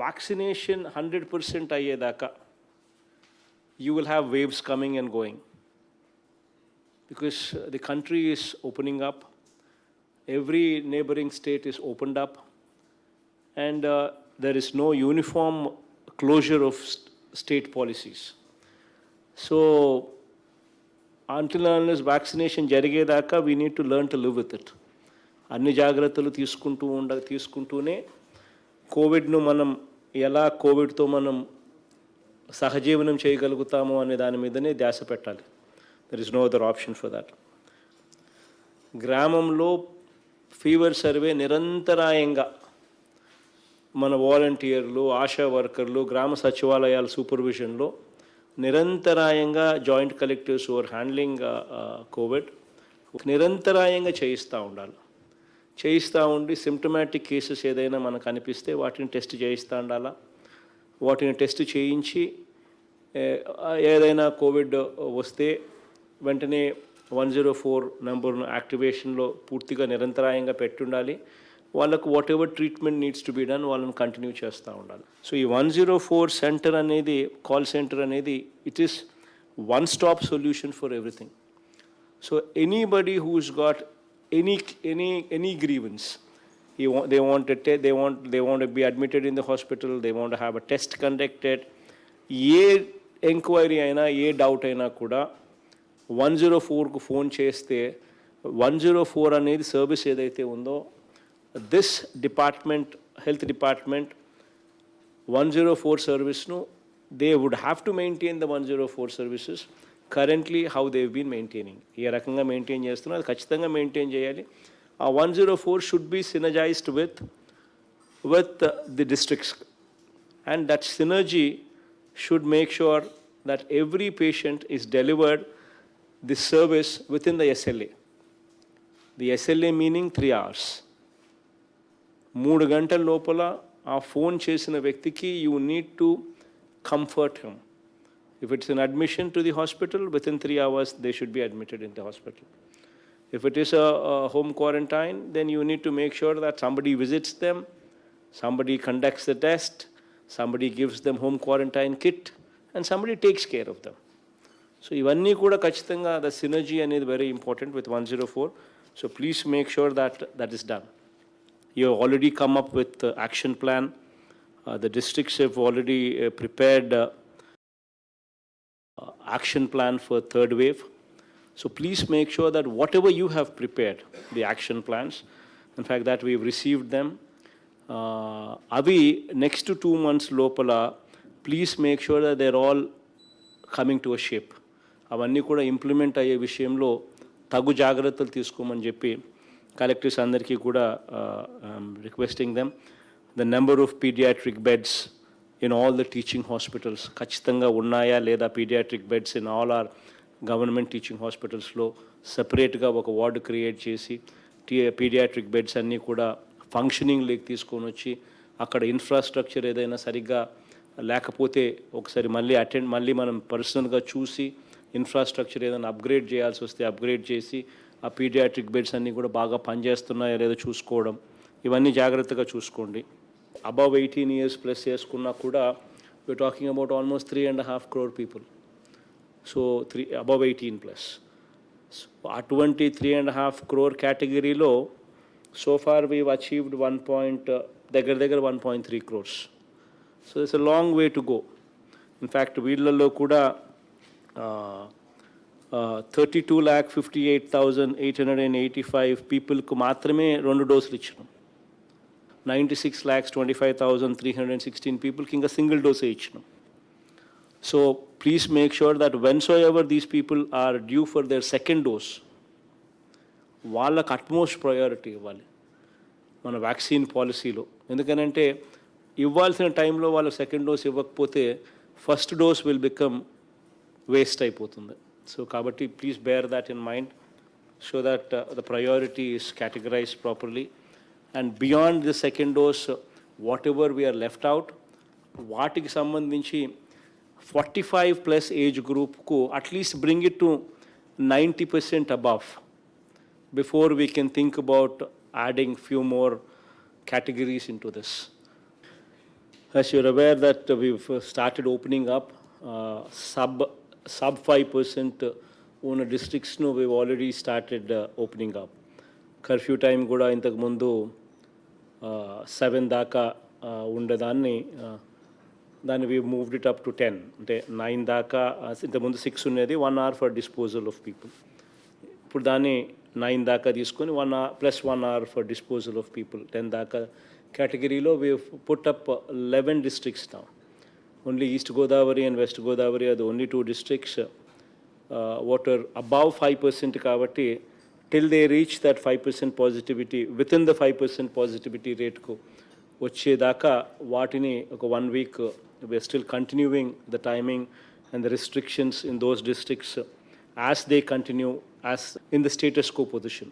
vaccination 100% ayyedaka, you will have waves coming and going. Because the country is opening up, every neighboring state is opened up, and there is no uniform closure of state policies. So until and unless vaccination జరిగేదాకా we need to learn to live with it. అన్ని జాగ్రత్తలు తీసుకుంటూనే కోవిడ్ను మనం ఎలా కోవిడ్తో మనం సహజీవనం చేయగలుగుతాము అనే దాని మీదనే ధ్యాస పెట్టాలి. There is no other option for that. గ్రామంలో ఫీవర్ సర్వే నిరంతరాయంగా మన వాలంటీర్లు, ఆశా వర్కర్లు, గ్రామ సచివాలయాల సూపర్విజన్లో నిరంతరాయంగా joint collectors are handling Covid నిరంతరాయంగా చేయిస్తూ ఉండి సిమ్టమాటిక్ కేసెస్ ఏదైనా మనకు అనిపిస్తే వాటిని టెస్ట్ చేయిస్తూ ఉండాలా. వాటిని టెస్ట్ చేయించి ఏదైనా కోవిడ్ వస్తే వెంటనే 104 నెంబర్ను యాక్టివేషన్లో పూర్తిగా నిరంతరాయంగా పెట్టుండాలి. వాళ్ళకు whatever treatment needs to be done వాళ్ళని కంటిన్యూ చేస్తూ ఉండాలి. సో ఈ 104 సెంటర్ అనేది, కాల్ సెంటర్ అనేది, it is one stop solution for everything. So anybody who's got any grievance, they want to be admitted in the hospital, they want to have a test conducted, A enquiry అయినా ఏ doubt అయినా కూడా 104కు phone చేస్తే 104 అనేది service ఏదైతే ఉందో this department, health department 104 సర్వీస్ను they would have to maintain the 104 services currently how they've been maintaining. ఏ రకంగా మెయింటైన్ చేస్తున్నారు అది ఖచ్చితంగా మెయింటైన్ చేయాలి. ఆ 104 should be synergised with the districts, and that synergy should make sure that every patient is delivered this service within the SLA. The SLA meaning 3 hours. 3 గంటల లోపల ఆ ఫోన్ చేసిన వ్యక్తికి you need to comfort him. If it's an admission to the hospital, within 3 hours they should be admitted in the hospital. If it is a home quarantine, then you need to make sure that somebody visits them, somebody conducts the test, somebody gives them home quarantine kit, and somebody takes care of them. So ivanni kuda kachithanga the synergy అనేది very important with 104. So please make sure that that is done. You have already come up with the action plan. The districts have already prepared action plan for third wave. So please make sure that whatever you have prepared, the action plans, in fact that we have received them, avi next to 2 months lopala, please make sure that they're all coming to a shape. Avanni kuda implement ayye vishayamlo tagu jagrattalu teeskomani cheppi collectors andariki kuda requesting them. The number of pediatric beds in all the teaching hospitals ఖచ్చితంగా ఉన్నాయా లేదా paediatric beds in all our government teaching హాస్పిటల్స్లో సపరేట్గా ఒక ward create చేసి paediatric beds అన్నీ కూడా functioning lake తీసుకొని వచ్చి అక్కడ ఇన్ఫ్రాస్ట్రక్చర్ ఏదైనా సరిగ్గా లేకపోతే ఒకసారి మళ్ళీ మనం పర్సనల్గా చూసి ఇన్ఫ్రాస్ట్రక్చర్ ఏదైనా అప్గ్రేడ్ చేయాల్సి వస్తే అప్గ్రేడ్ చేసి ఆ పీడియాట్రిక్ బెడ్స్ అన్నీ కూడా బాగా పనిచేస్తున్నాయో లేదో చూసుకోవడం, ఇవన్నీ జాగ్రత్తగా చూసుకోండి. Above 18 years plus చేసుకున్నా కూడా we're talking about almost 3.5 crore people. So above 18 plus. So అటువంటి 3.5 crore categoryలో so far we've achieved 1.3 crores. So it's a long way to go. In fact వీళ్ళల్లో కూడా 32,58,885 పీపుల్కు మాత్రమే 2 డోసులు ఇచ్చినాం. 96,25,316 peopleకి ఇంకా సింగిల్ డోసే ఇచ్చినాం. So please make sure that whensoever these people are due for their second dose వాళ్ళకు అట్మోస్ట్ ప్రయారిటీ ఇవ్వాలి మన వ్యాక్సిన్ పాలసీలో. ఎందుకనంటే ఇవ్వాల్సిన టైంలో వాళ్ళ సెకండ్ డోస్ ఇవ్వకపోతే first dose will become waste అయిపోతుంది. సో కాబట్టి please bear that in mind so that the priority is categorized properly. And beyond the second dose, whatever we are left out, వాటికి సంబంధించి 45+ ఏజ్ గ్రూప్కు at least bring it to 90% above before we can think about adding few more categories into this. As you're aware that we've started opening up sub 5% ఉన్న డిస్ట్రిక్ట్స్ను we've already started opening up. Curfew time కూడా ఇంతకుముందు 7 దాకా ఉండేదాన్ని దాన్ని we moved it up to 10, అంటే 9 దాకా. ఇంతకుముందు 6 ఉండేది, 1 hour for disposal of people. ఇప్పుడు దాన్ని 9 దాకా తీసుకొని 1 hour plus 1 hour for disposal of people, 10 దాకా కేటగిరీలో we put up 11 districts now. Only East Godavari and West Godavari are the only 2 districts what are above 5% కాబట్టి till they reach that 5% positivity, within the 5% positivity rate కు వచ్చేదాకా వాటిని ఒక 1 week we are still continuing the timing and the restrictions in those districts as they continue as in the status quo position.